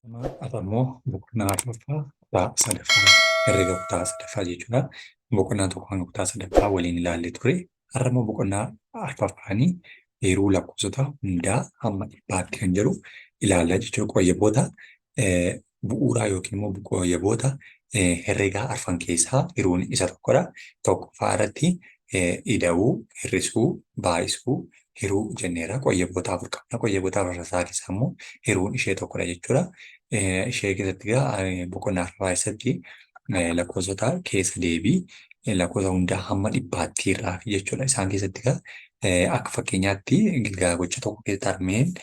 Afammoo boqonnaa arfaffaa kutaa sadaffaa herrega kutaa sadaffaa jechuudha. Boqonnaa tokko hanga kutaa sadaffaa waliin ilaallee ture. Har'ammoo boqonnaa arfaffaanii heeruu lakkoofsota hundaa hamma dhibbaatti kan jedhu ilaallaa jechuudha. Qooyyaboota bu'uuraa yookiin immoo qooyyaboota herregaa arfan keessaa hiruun isa tokkodha. Tokkoffaa irratti ida'uu, hir'isuu, baay'isuu, hiruu jenneera. Qooyyaboota afur qabna. Qooyyaboota afur keessaa immoo hiruun ishee tokkodha jechuudha. Ishee keessatti boqonnaa arfaffaa keessatti lakkoofsota keessa deebii lakkoofsa hundaa hamma dhibbaatti irraa jechuudha. Isaan keessatti akka fakkeenyaatti gocha tokko keessatti harmeen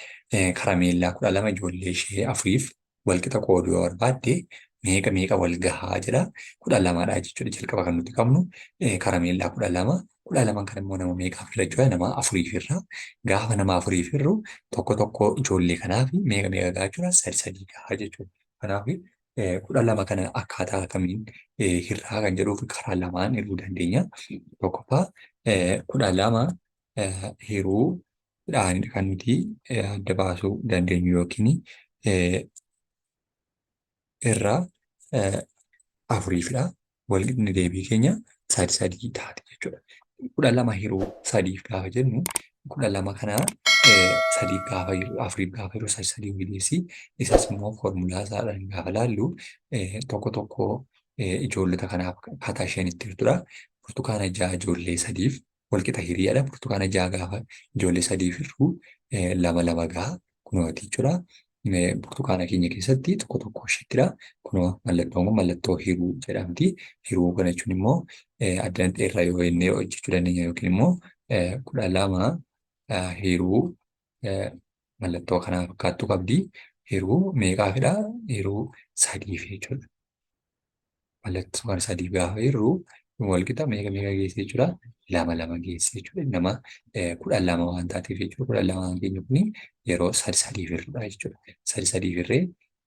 karameellaa 12 ijoollee ishee afuriif walqixa qooduu yoo barbaadde meeqa wal gahaa jedha. 12dha jechuudha. Jalqaba kan nuti qabnu karameellaa 12. 12 kan immoo nama meeqaaf irra jechuudha. Nama afuriif irra. Gaafa nama afuriif irru tokko ijoollee kanaaf meeqa gahaa jechuudha. Sadi gahaa jechuudha. Kanaaf 12 kana akkaataa kamiin hirraa kan jedhuuf karaa lamaan hiruu dandeenya. Tokkoffaa 12 hiruu kan nuti adda baasuu dandeenyu yookiin irraa afuriifidha. Walqixni deebii keenya sadii taati jechuudha. 12 hiruu sadiif gaafa jennu 12 kana sadiif gaafa afuriif gaafa yeroo sadii gideessi isas immoo foormulaa isaadhaan gaafa laallu tokko ijoollota kanaaf akkaataa isheen itti jirtudha. Burtukaana 6 ijoollee sadiif walqixa hiriyaadha. Burtukaana 6 gaafa ijoollee sadiif hirru 2 gahaa kunooti jechuudha. Burtukaana keenya keessatti tokko isheettidha. Kunoo mallattoon kun mallattoo hiruu jedhamti. Hiruu kana jechuun immoo addaan dheeraa yoo inni hojjechuu dandeenya yookiin immoo 12 hiruu mallattoo kanaa fakkaattuu qabdi. Hiruu meeqaafidha? Hiruu sadiif jechuudha. Mallattoo kana sadiif gaafa hirru walqixa meeqa geesse jechuudha? 2 geesse jechuudha. Nama 12 waan taateef jechuudha. 12 keenya kuni yeroo sadiif hirrudha jechuudha. Sadiif hirree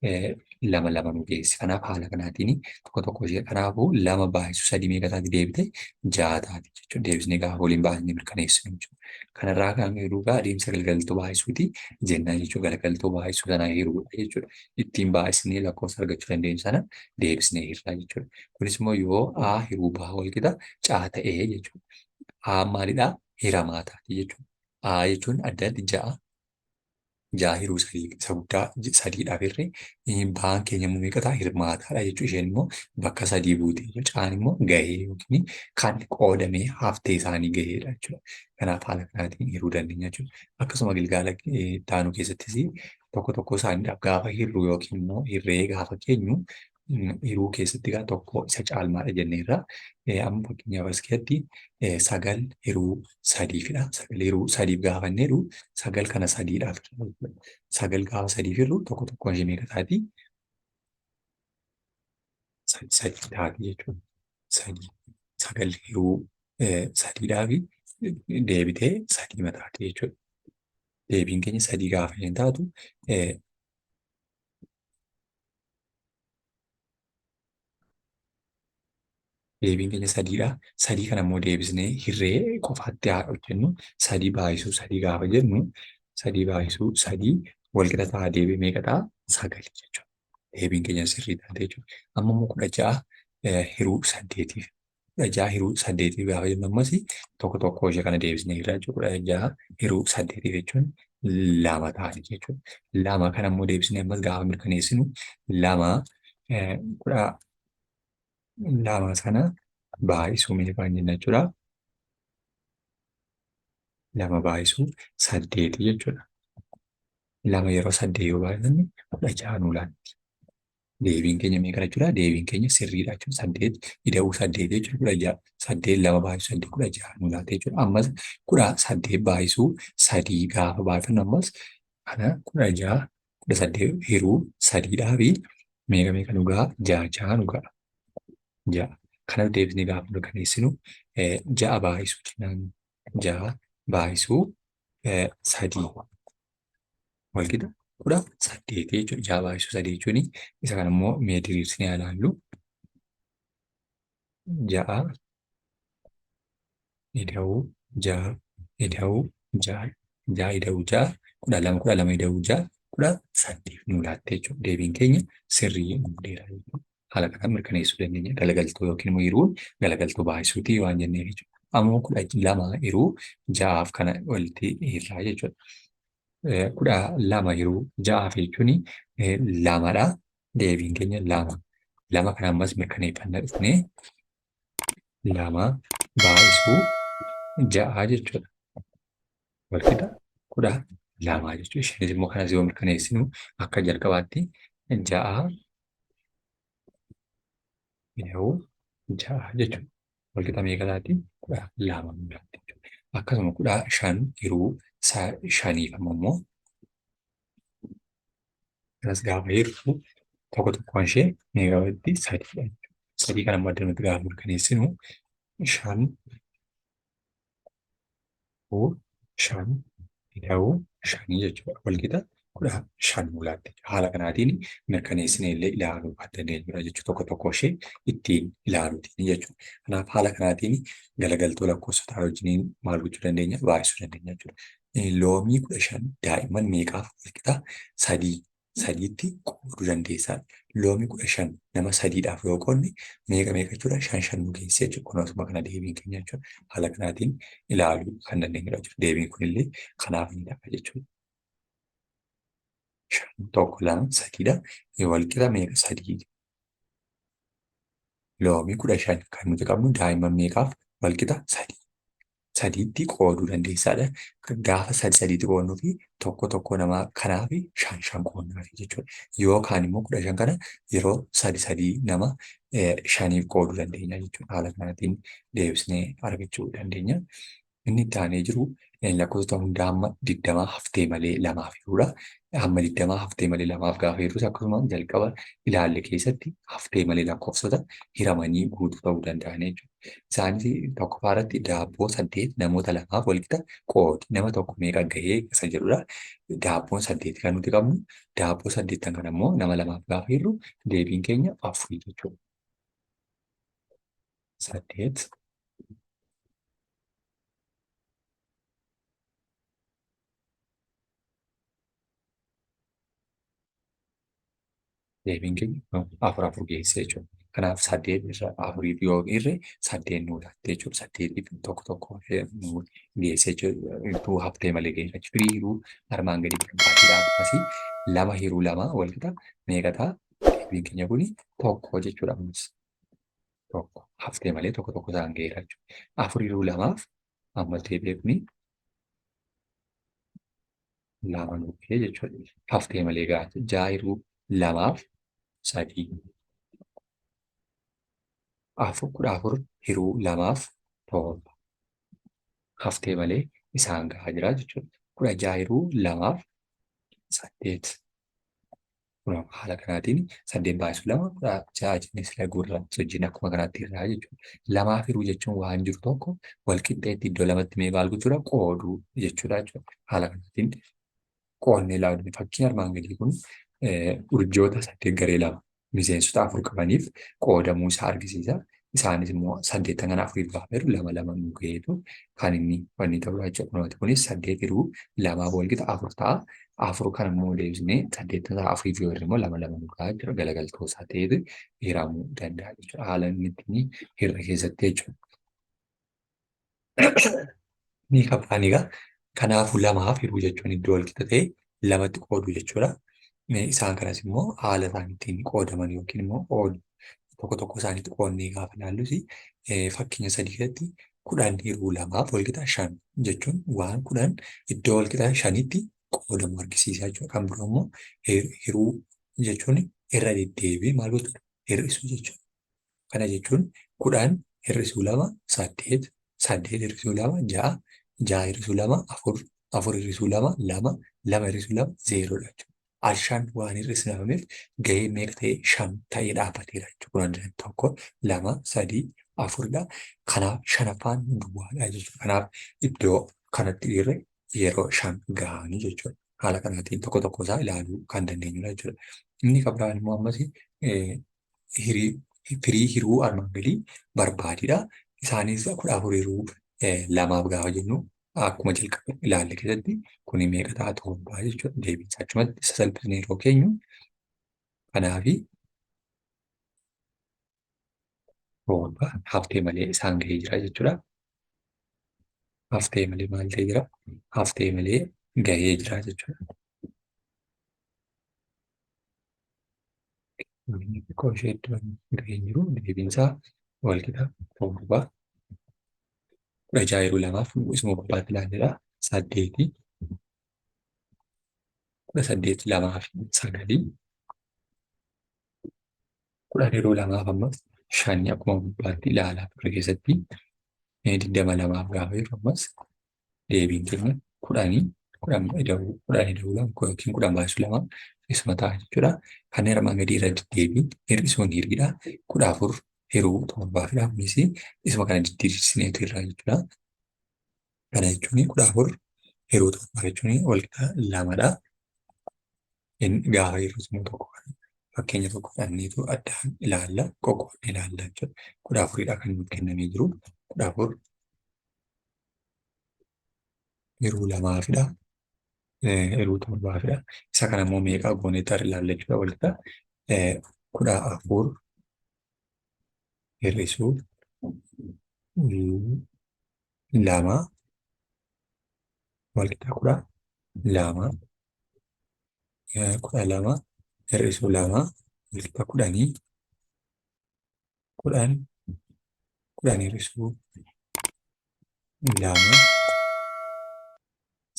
2 nu geesse. Kanaaf haala kanaatiin tokko ishee kanaafuu 2 baay'isu 3 meeqa taati deebite 6 taati jechuudha. Deebisnee gaafa waliin baasnee mirkaneessinu jechuudha. Kanarraa kan hiruu adeemsa galgaltuu baay'isuuti jennaan jechuudha. Galgaltuu baay'isuu sanaa hiruudha jechuudha. Ittiin baay'isnee lakkoofsa argachuu dandeenyu sana deebisnee hirraa jechuudha. Kunis immoo yoo A hiruu baa walqixa C ta'ee jechuudha. A maalidhaa? Hiramaa taati jechuudha. A jechuun addatti 6 hiruu isa guddaa sadiidhaaf hirree ba'aan keenya immoo meeqa ta'a? Hirmaataadha jechuudha. Isheen immoo bakka 3 buute jechuudha. Caan immoo gahee yookiin kan qoodamee haftee isaanii gaheedha jechuudha. Kanaaf haala kanaatiin hiruu dandeenya jechuudha. Akkasuma gilgaala taanu keessattis tokko isaaniidhaaf gaafa hirru yookiin immoo hirree gaafa keenyu hiruu keessatti tokko isa caalmaadha jenneerra. Amma fakkeenyaaf as keessatti 9 hiruu sadiifidha. 9 hiruu sadiif gaafa inni jedhu 9 kana sadiidhaaf 9 gaafa sadiif hirru tokko ishee meeqa taati? Sadii taati jechuudha. 9 hiruu sadiidhaaf deebitee 3 taati jechuudha. Deebiin keenya 3 gaafa hin taatu deebiin keenya 3dha. 3 kana immoo deebisnee hirree qofaatti haa hojjennu. 3 baay'isuu 3 gaafa jennu 3 baay'isuu 3 walqixa ta'a deebii meeqa ta'a? 9 jechuudha. Deebiin keenya sirrii taate jechuudha. Amma immoo 16 hiruu 8tiif. 16 hiruu 8tiif gaafa jennu ammas tokko ishee kana deebisnee hirraa jechuudha. 16 hiruu 8tiif jechuun 2 taati jechuudha. 2 kana immoo deebisnee ammas gaafa mirkaneessinu 2 sana baay'isuu meeqaan jenna jechuudha. 2 baay'isuu 8 jechuudha. 2 yeroo 8 yoo baay'isanne 16 nu laatti. Deebiin keenya meeqa jechuudha? Deebiin keenya sirriidha jechuudha. 8 ida'uu 8 jechuudha. 16 2 baay'isuu 8 16 nu laatti jechuudha. Ammas 8 baay'isuu 3 gaafa baay'ifannu ammas kana 16 18 hiruu 3dhaa fi meeqa nu gahaa? 6 nu gahaa. 6 kanaaf deebisnee gaafa mirkaneessinu 6 baay'isuu jennaan 6 baay'isuu 3 walqixa 18 jechuudha. 6 baay'isuu 3 jechuun isa kana immoo mee diriirsinee ilaallu 6 ida'uu 6 ida'uu 6 6 ida'uu 6 12 12 ida'uu 6 kudha saddeet nuu laatte jechuudha. Deebiin keenya sirrii nuu dheeraa jechuudha. Haala kanaan mirkaneessuu dandeenya. Galagaltuu yookiin immoo hiruun galagaltuu baay'isuutii waan jenneef jechuudha. Ammoo kudha lama hiruu ja'aaf kana walitti hirraa jechuudha. Kudha lama hiruu ja'aaf jechuun lamadha. Deebiin keenya lama. Lama kana ammas mirkaneeffannaa dhufnee lama baay'isuu ja'a jechuudha. Walqixa kudha lamaa jechuudha. Isheenis immoo kanas yoo mirkaneessinu akka jalqabaatti ja'a yoo ja'a jechuudha. Walqixa meeqaati? Kudha lama jechuudha. Akkasuma kudha shan hiruu shaniif ammoo kanas gaafa hirru tokko tokkoon ishee meeqaatti? Sadiidha jechuudha. Sadii kana immoo adda nuti gaafa mirkaneessinu shan shan ida'uu shanii jechuudha. Walqixa kudha shan mulaatti. Haala kanaatiin mirkaneessinee illee ilaaluu dandeenya jechuudha. Tokko tokko ishee ittiin ilaaluutiin jechuudha. Kanaaf haala kanaatiin galagaltuu lakkoofsotaa wajjiniin maal gochuu dandeenya? Baay'isuu dandeenya jechuudha. Loomii 15 daa'imman meeqaaf walqixa sadiitti qooduu dandeessaa? Loomii 15 nama sadiidhaaf yoo qoodne meeqa jechuudha? 5 nu geessee jechuudha. Kunuunsuma kana deebiin keenya jechuudha. Haala kanaatiin ilaaluu kan dandeenyudha jechuudha. Deebiin kunillee kanaaf ni dhaqa jechuudha. 5 tokko lama sadiidha. Walqixa meeqa? Sadii. Loomii 15 kan nuti qabnu daa'imman meeqaaf walqixa? Sadii. Sadiitti qooduu dandeessaadha. Gaafa sadiitti qoodnuu fi tokko namaa kanaaf 5 qoodnaafi jechuudha. Yookaan immoo 15 kana yeroo sadii nama 5f qooduu dandeenya jechuudha. Haala kanaatiin deebisnee argachuu dandeenya. Inni itti aanee jiru lakkoofsota hundaa hamma 20 haftee malee lamaaf hirudha. Hamma 20 haftee malee lamaaf gaafa hirrus akkasuma jalqaba ilaalle keessatti haftee malee lakkoofsota hiramanii guutuu ta'uu danda'an jechuudha. Isaanis tokkoffaa irratti daabboo 8 namoota lamaaf walqixa qoodi. Nama tokko meeqa gahee isa jedhudha. Daabboon 8 kan nuti qabnu daabboo 8 kan ammoo nama lamaaf gaafa hirru deebiin keenya 4 jechuudha. 8 deebiin keenya 4 geessee jechuudha. Kanaaf 8 irra 4 yoo hirre 8 nuu laatte jechuudha. 8 tokko nuu geessee jechuudha. Haftee malee geessa jechuudha. Hiruu armaan gadii barbaachisa. Akkasii lama hiruu lama walqixa meeqa ta'a? Deebiin keenya kuni tokko jechuudha. Tokko haftee malee tokko isaan geera jechuudha. 4 hiruu lamaaf ammas deebi'ee kuni lama nuu gahee jechuudha. Haftee malee gahaa 6 hiruu lamaaf sadii. 14 hiruu lamaaf torba. Haftee malee isaan gahaa jira jechuudha. 16 hiruu lamaaf 8. Haala kanaatiin 8 baay'isuu 2 16 jennee sila gurraacha wajjin akkuma kanaatti irraa jechuudha. Lamaaf hiruu jechuun waan jiru tokko walqixxeetti iddoo lamatti mee maal gochuudha? Qooduu jechuudha jechuudha. Haala kanaatiin qoodnee ilaaluun fakkiin armaan gadii kun urjoota 8 garee 2 miseensota 4 qabaniif qoodamuu isaa argisiisa. Isaanis immoo 8 kana 4 gaafa jiru 2 nu gaheetu kan inni wanni ta'uu jechuudha. Kunis 8 hiruu 2 walqixa 4 ta'a. 4 kan immoo deebisnee 8 irraa 4 yoo hirre immoo 2 nu gahaa jira. Galagaltoo isaa ta'eetu hiramuu danda'a jechuudha. Haala inni ittiin hirre keessatti jechuudha. Ni qabaan egaa kanaafuu 2 hiruu jechuun iddoo walqixa ta'e 2tti qooduu jechuudha. Isaan kanas immoo haala isaan ittiin qoodaman yookiin immoo tokko isaaniitti qoodnee gaafa ilaallus fakkeenya 3 keessatti 10 hiruu 2 walqixa 5 jechuun waan 10 iddoo walqixa 5tti qoodamu argisiisa jechuudha. Kan biroo immoo hiruu jechuun irra deddeebi'ee maal gochuudha? Hir'isuu jechuudha. Kana jechuun 10 hir'isuu 2 8 8 hir'isuu 2 6 6 hir'isuu 2 4 4 hir'isuu 2 2 2 hir'isuu 2 0 jechuudha. Alshaan waan hir'isnameef gahee meeqa ta'e 5 ta'ee dhaabbateera jechuudha. Tokko 2 3 4dha. Kanaaf 5ffaan duwwaadha jechuudha. Kanaaf iddoo kanatti dhiirre yeroo 5 gahanii jechuudha. Haala kanaatiin tokko isaa ilaaluu kan dandeenyudha jechuudha. Inni kan biraan immoo ammas firii hiruu armaan gadii barbaadidha. Isaanis 14 hiruu lamaaf gaafa jennu akkuma jalqaba ilaalle keessatti kuni meeqa ta'a torbaa jechuudha. Deebiin isaa achumatti sasalphisnee yeroo keenyu kanaafi torba haftee malee isaan gahee jira jechuudha. Haftee malee maal ta'ee jira? Haftee malee gahee jira jechuudha. Xiqqoo ishee iddoo gahee jiru deebiin isaa wal qixa torba 16 isuma gubbaatti ilaalledha. 8 18 2 ammas 5 akkuma gubbaatti ilaalaa ture keessatti 22 gaafa jiru ammas deebiin keenya 10 10 yookiin 10/2 isuma ta'a jechuudha. Kan armaan gadii irra deddeebiin hir'isuun hiriidha. 14 hiruu torbaa fi kunis isuma kana diddiirsineetu irraa jechuudha. Kana jechuun 14 hiruu torbaa jechuun wal qixa 2dha. Gaafa yeroo immoo tokko fakkeenya tokko fudhanneetu addaan ilaalla, qoqqoodnee ilaalla jechuudha. 14dha kan nuuf kennamee jiru. 14 hiruu 2fidha. Hiruu torbaafidha. Isa kana immoo meeqa goonee ilaalla jechuudha wal qixa 14 hir'isuu 2 wal qixa 12 12 hir'isuu 2 wal qixa 10 10 hir'isuu 2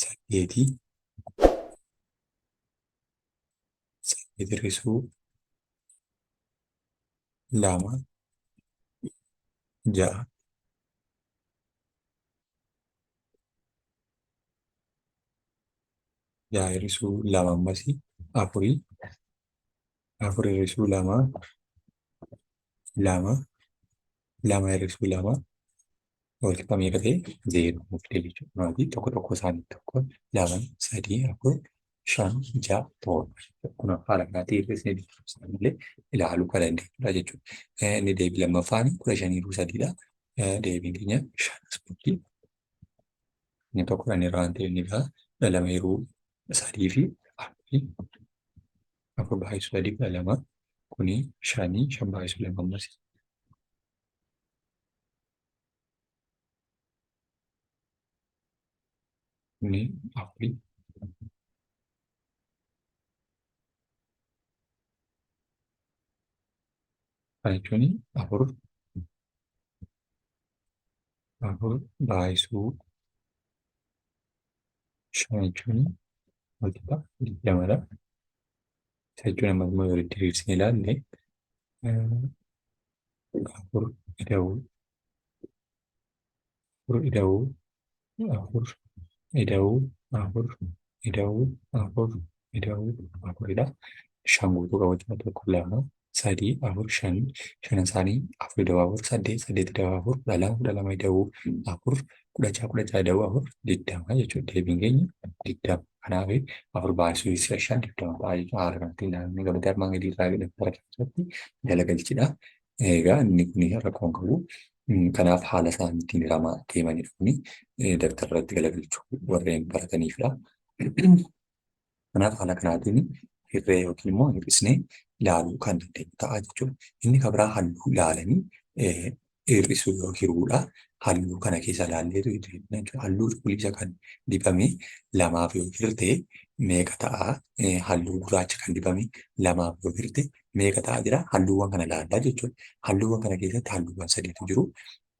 8 hir'isuu 2 6 hir'isuu 2 ammas 4 hir'isuu 2 2 hir'isuu 2 wal qixa meeqa ta'e 0 nuuf fide jechuudha. Maatii tokko tokko isaanii 1 2 3 4 5 6 7 kun haala kanaatiin hir'isnee illee ilaaluu kan dandeenyudha jechuudha. Inni deebii lammaffaan 15 hir'uu 3dha. Deebiin keenya 5 ispoortii. Inni tokko kan irraa waan ta'eef inni biraa 2 hir'uu 3 fi 4/3 2 kuni 5 5/2 ammas kuni 4 kana jechuun 4 baay'isuu 5 jechuun wal qixa 20dha. Isa jechuun ammas immoo yoo diriirsine ilaalle 4 ida'uu 4 ida'uu 4 ida'uu 4 ida'uu 4 ida'uu 4dha. 5 guutuu qabachuudha tokko 2 3 4 5 5 isaanii 4 ida'uu 4 8 8 ida'uu 4 12 ida'uu 4 16 ida'uu 4 20 jechuudha. Deebiin keenya 20. Kanaaf 4 baay'isuu 5 20 ta'a jechuudha. Haala kanatti ilaalamee gabatee armaan gadii irraa gara keessatti galagalchidha. Egaa inni kun rakkoon qabu. Kanaaf haala isaan ittiin hiramaa deemanidha kuni dabtara irratti galagalchuu warreen barataniifidha. Kanaaf haala kanaatiin hirree yookiin immoo hir'isnee ilaaluu kan dandeenyu ta'a jechuudha. Inni kan biraa halluu ilaalanii hir'isuu yoo hiruudha. Halluu kana keessa ilaalleetu jechuudha. Halluu cuquliisa kan dibame 2f yoo hirte meeqa ta'a? Halluu gurraacha kan dibame 2f yoo hirte meeqa ta'a jira? Halluuwwan kana ilaallaa jechuudha. Halluuwwan kana keessatti halluuwwan 3tu jiru.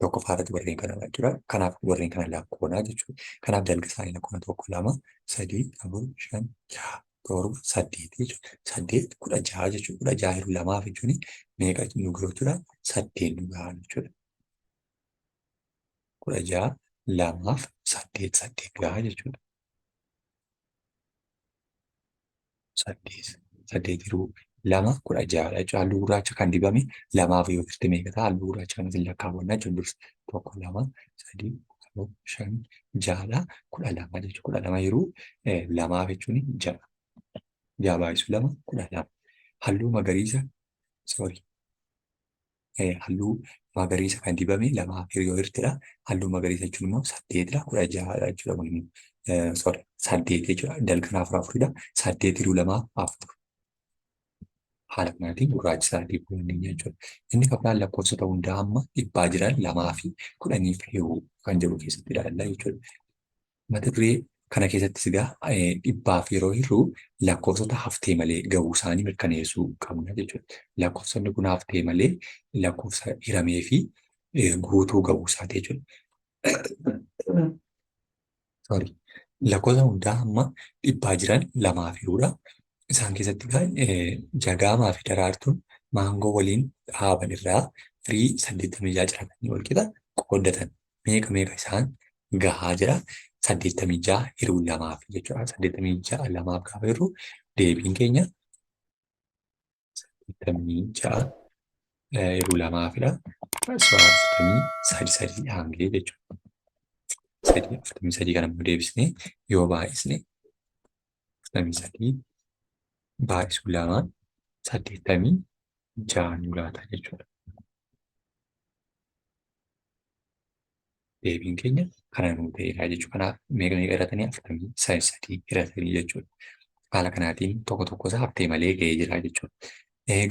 Tokkoffaarratti warreen kana jechuudha. Kanaaf warreen kana lakkoonaa jechuudha. Kanaaf dalga isaanii lakkoona 1 2 3 4 5 6 7 8 jechuudha. 8 16 jechuudha. 16 hiruu 2f jechuun meeqa nu gahu jechuudha? 8 nu gaha jechuudha. 16 2f 8 8 gaha jechuudha. 8 hiruu 2 16dha jechuudha. Halluu gurraacha kan dibame 2f yoo hirte meeqa ta'a? Halluu gurraacha kanas hin lakkaawwannaa jechuudha. Dursa 1 2 3 4 5 6dha. 12 jechuudha. 12 hiruu 2f jechuun 6. 6 baay'isuu 2 12. Halluu magariisa halluu magariisa kan dibame lamaaf hiriyoo hirtidha. Halluu magariisa jechuun immoo 8dha. 16dha jechuudha kun immoo. Sorry 8 jechuudha. Dalga afur afuridha. 8 hiruu lamaaf afur. Haala kanaatiin gurraachi isaa adii goonee jechuudha. Inni kabiraan lakkoofsota hundaa amma dhibbaa jiran lamaa fi kudhaniif hiruu kan jedhu keessatti ilaalla jechuudha. Mata duree kana keessattis egaa dhibbaaf yeroo hir'uu lakkoofsota haftee malee gahuu isaanii mirkaneessuu qabna jechuudha. Lakkoofsonni kun haftee malee lakkoofsa hiramee fi guutuu gahuu isaati jechuudha. Sorry. Lakkoofsa hundaa amma dhibbaa jiran lamaaf hiruudha. Isaan keessatti jagaamaa fi daraartuun maangoo waliin dhaaban irraa firii 86 ciratanii wal qixa qooddatan. Meeqa meeqa isaan gahaa jira? 86 hiruu lamaaf jechuudha. 86 lamaaf gaafa hiruu deebiin keenya 86 hiruu lamaafidha. 43 hangee jechuudha. 43 kana immoo deebisnee yoo baay'isne 43 baay'isuu lamaan 86 nu laata jechuudha. Deebiin keenya kana nuu ta'eera jechuudha. Kanaaf meeqa meeqa hiratanii 43 hiratanii jechuudha. Haala kanaatiin tokko tokko isaa haftee malee gahee jira jechuudha.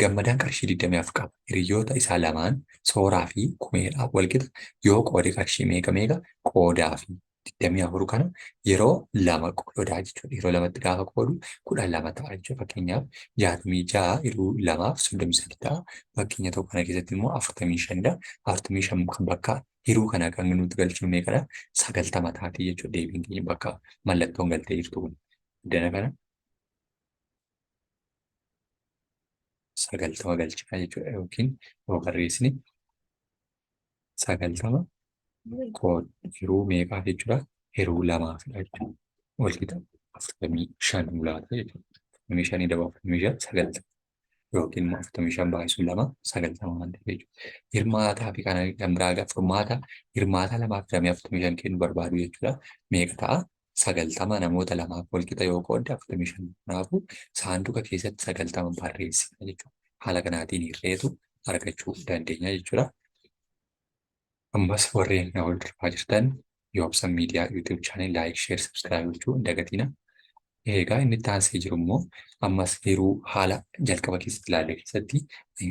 Gammadaan qarshii 24 qaba. Hiriyoota isaa lamaan sooraa fi kumeedhaaf wal qixa yoo qoode qarshii meeqa meeqa qoodaa fi 24 kana yeroo lama qoodaa jechuudha. Yeroo lamatti gaafa qoodu 12 ta'a jechuudha. Fakkeenyaaf 66 hiruu lamaaf 33 ta'a. Fakkeenya tokko kana keessatti immoo 45dha. 45 kan bakka hiruu kana kan nuti galchinu meeqadha? 90 taati jechuudha. Deebiin keenya bakka mallattoon galtee jirtu kun. Iddana kana 90 galchina jechuudha. Yookiin yoo barreessine 90 hiruu meeqaa jechuudha? Hiruu lamaafidha jechuudha. Wal qixa 45 nu laata jechuudha. 45 dabala 45 90 yookiin immoo 45 baay'isuu 2 90 waan ta'eef jechuudha. Hirmaataa fi kan biraa gaafa furmaata hirmaata lamaaf damee 45 kennu barbaadu jechuudha. Meeqa ta'a? 90 namoota lamaaf wal qixa yoo qoodde 45 kanaafuu saanduqa keessatti 90 barreessina jechuudha. Haala kanaatiin hirreetu argachuu dandeenya jechuudha. Ammas warreen na hordofaa jirtan Yoobsan Miidiyaa YouTube channel laayik, sheer, sabskiraayib gochuu hin dagatina. Egaa inni itti aansee jiru immoo ammas hiruu haala jalqaba keessatti ilaalle keessatti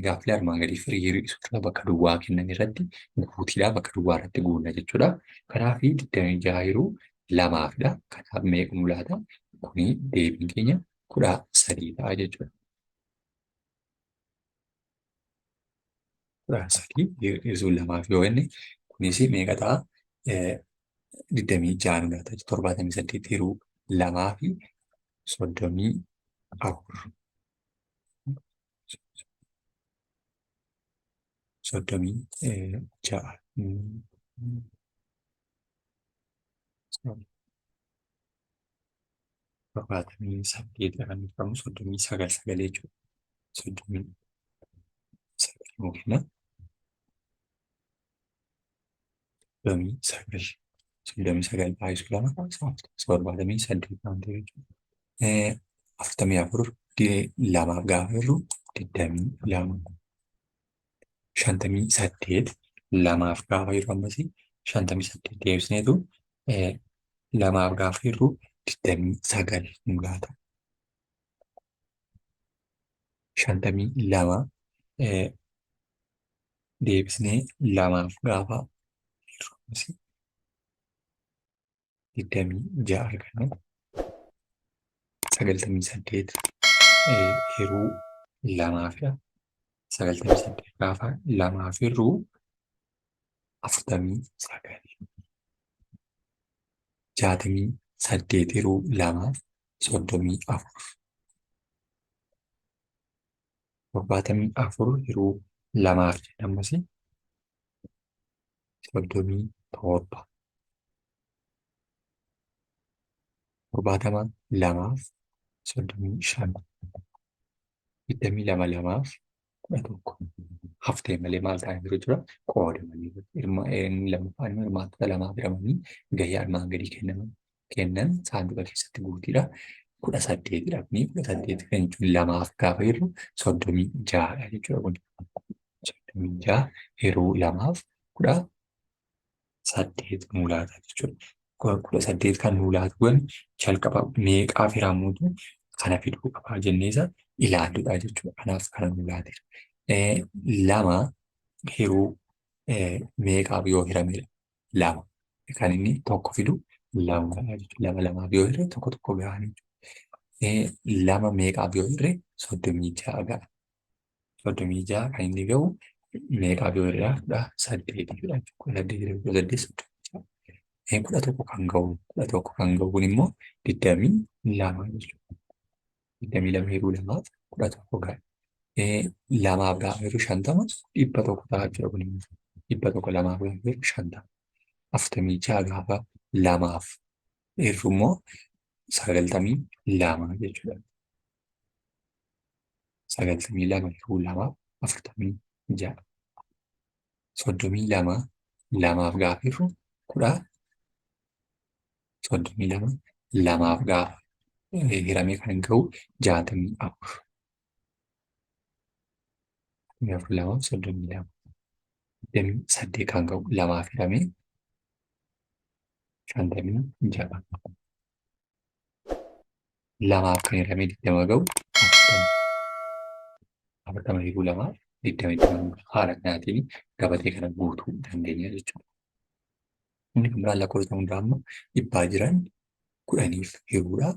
gaaffilee armaan gadii firii hir'isuudha bakka duwwaa kennan irratti guutiidhaa bakka duwwaa irratti guunna jechuudha. Kanaaf 26 hiruu lamaafidha. Kanaaf meeqa nu laata? Kuni deebiin keenya 13 ta'a jechuudha. 13 hir'isuu lamaaf yoo inni kunis meeqa ta'a? 26 nu laata. 78 hiruu lamaa fi 34 36 78 kan jedhamu 39 jechuudha. 39 yookiin 39 baay'isuu lama 78 waan ta'eef jechuudha. 44 lamaaf gaafa hirru 22 58 lamaaf gaafa hirru ammas 58 deebisneetu lamaaf gaafa hirru 29 nu laata. 52 deebisnee lamaaf gaafa hirru ammas 26 arganna. 98 hiruu lamaafidha. 98 gaafa lamaaf hirru 49. 68 hiruu lamaaf 34. 74 hiruu lamaaf jedhamas 37. 70 lamaaf 35. 22 lamaaf 11. Haftee malee maal ta'an jiru jira? Qooda malee lammaffaan hirmaattota lamaaf hiramanii gahee armaan gadii kennan saanduqa keessatti guutiidha. 18dha. 18 kan jechuun lamaaf gaafa hirru 36 jechuudha. ja'a hiruu lamaaf kudha saddeet nuu laata jechuudha. Kudha saddeet kan nuu laatu kun jalqaba meeqaaf hiramuutu kana fiduu qabaa jenneesa ilaalludha jechuudha. Kanaaf kana nuu laateera. Lama hiruu meeqaaf yoo hiramedha? Lama. Kan inni tokko fidu lama jechuudha. Lama lamaaf yoo hirre tokko tokko gahaa jechuudha. Lama meeqaaf yoo hirre 36 gaha. 36 kan inni gahu meeqaaf yoo hirre kudha saddeetiifidha jechuudha. Kudha saddeetiif kudha saddeet 36. Kudha tokko kan gahu kun immoo 22 jechuudha. 22 hiruu lamaaf kudha tokko gaha. Lamaaf gaafa hirru 50 100 ta'a jechuudha kun immoo. 100 lamaaf gaafa hirru 50. 46 gaafa lamaaf hirru immoo 92 jechuudha. 92 hiruu lamaaf 46. 32 lamaaf gaafa hirru 32 lamaaf gaafa hiramee kan gahu 64. Lamaaf 32. 28 kan gahu lamaaf hiramee 56. Lamaaf kan hiramee 20 gahu 40 hiruu lamaaf 22 haala kanaatiin gabatee kana guutuu dandeenya jechuudha. Inni kan biraan lakkoofsa hundaa immoo dhibbaa jiran 10f hiruudha.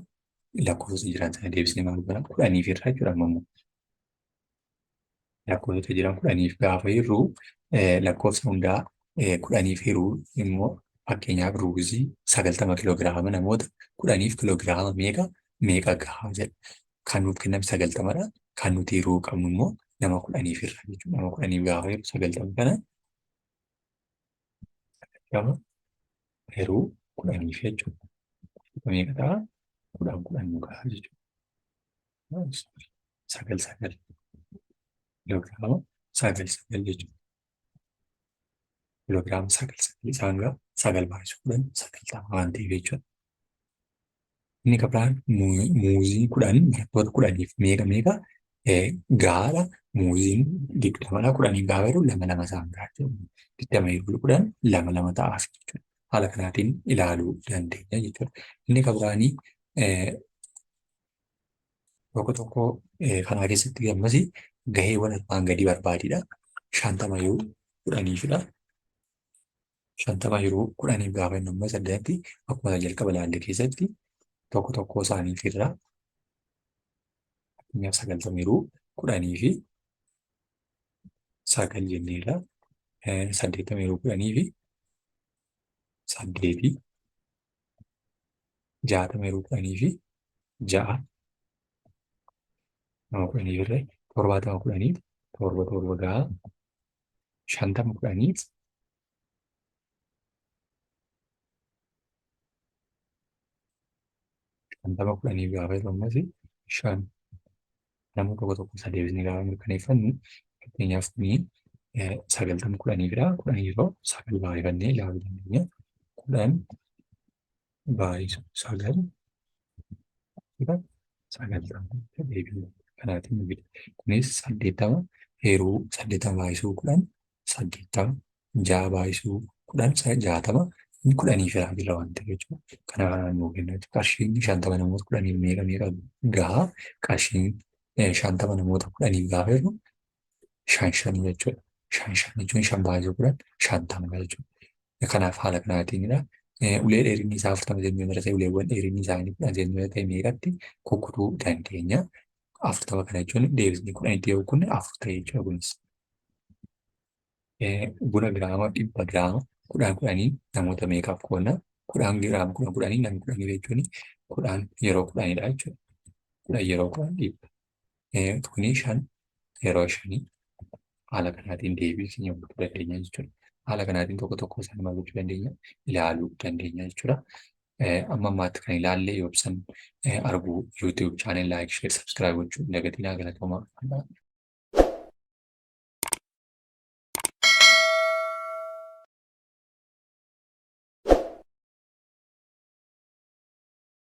Lakkoofsa jiran sana deebisnee maal godhama? 10f irraa jechuudha ammoo. Lakkoofsa jiran 10f gaafa hirru lakkoofsa hundaa 10f hiruu immoo fakkeenyaaf ruuzii 90 kiloogiraama namoota 10f kiloogiraama meeqa gahaa jedha. Kan nuuf kenname 90dha. Kan nuti hiruu qabnu immoo nama 10f irraa jechuudha. Nama 10f gaafa hirru 90 kana gama hiruu 10f jechuudha. Meeqa ta'a? 10 nu gahaa jechuudha. 9 kiloogiraama 9 jechuudha. Kiloogiraama 9 isaan gaha 9 baay'isuu 90 waan ta'eef jechuudha. Inni kan biraan muuzii 10 barattoota 10f meeqa gahaadha. Muuziin 20dha. 10 gaafa hirru 2 isaan gaha jechuudha. 20 hiruu 10 2 ta'aaf jechuudha. Haala kanaatiin ilaaluu dandeenya jechuudha. Inni kan biraanii tokko tokko kanaa keessatti ammas gaheewwan armaan gadii barbaadidha. 50 yeroo 10fidha. 50 yeroo 10f gaafa inni ammas addatti akkuma jalqaba ilaalle keessatti tokko tokko isaaniif irraa fakkeenyaaf 90 yeroo 10fi 9 jenneerra 80 yeroo 10fi 8 60 yeroo 10fi 6 nama 10 irra 70 10f 7 gahaa 50 10f 50 10f gaafa yeroo ammas 5 nama tokko tokko isa deebisnee gaafa mirkaneeffannu fakkeenyaaf kuni 90 10fidha. 10 yeroo 9 baay'ifannee ilaaluu dandeenya. 10 baay'isu 9 deebiin kanaatiin nu fida. Kunis 80 yeroo 80 baay'isuu 10 80 6 baay'isuu 10 60 10f irraa jira waan ta'eef jechuudha. Kana kanaan nuu kenna. Qarshiin 50 namoota 10f meeqa gahaa? Qarshiin 50 namoota 10f gaafa jirru 5 jechuudha. 5 jechuun 5 baay'isuu 10 50 jechuudha. Kanaaf haala kanaatiin ulee dheerinni isaa 40 jennee mara ta'e uleewwan dheerinni isaanii 10 jennee ta'e meeqatti kukkutuu dandeenya. 40 kana jechuun deebisnee 10tti yoo kunne 4 ta'e jechuudha kunis. Buna giraama 100 giraama 10 namoota meeqaaf qoonna? 10 giraama 10 namni 10 jechuun 10 yeroo 10dha jechuudha. 10 yeroo 10 kuni 5 yeroo 5 haala kanaatiin deebii keenya gochuu dandeenya jechuudha. Haala kanaatiin tokko tokko isaan maal gochuu dandeenya? Ilaaluu dandeenya jechuudha. Amma ammaatti kan ilaalle yoo ibsan arguu YouTube channel like share subscribe gochuu dagatinaa galatoomaa.